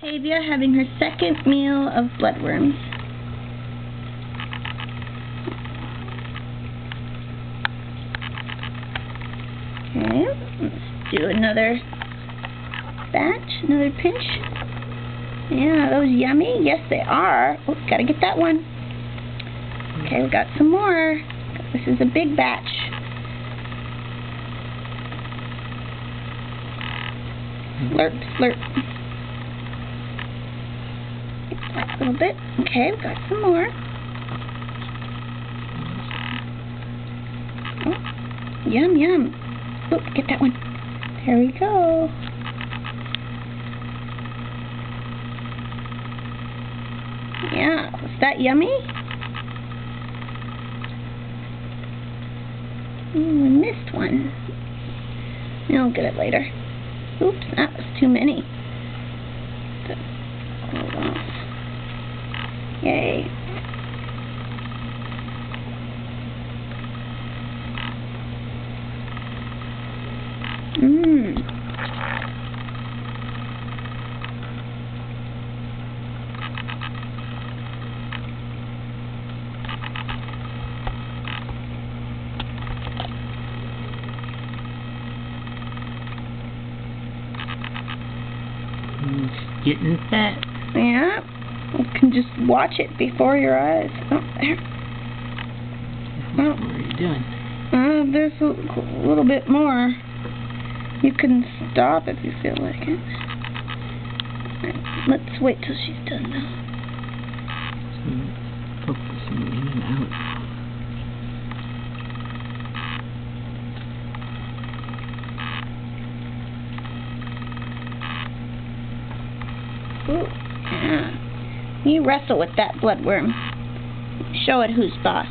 Tavia having her second meal of bloodworms. Okay, let's do another batch, another pinch. Yeah, are those yummy? Yes, they are. Oh, gotta get that one. Okay, we got some more. This is a big batch. Slurp, slurp. Get that a little bit. Okay, we got some more. Oh, yum, yum. Oh, get that one. There we go. Yeah, was that yummy? We missed one. I'll get it later. Oops, that was too many. Hold on. Yay. Mmm. It's getting fat. Yeah. You can just watch it before your eyes. Oh, there. What are you doing? There's a little bit more. You can stop if you feel like it. Right, let's wait till she's done now. Focusing in and out. Ooh, yeah. You wrestle with that bloodworm. Show it who's boss.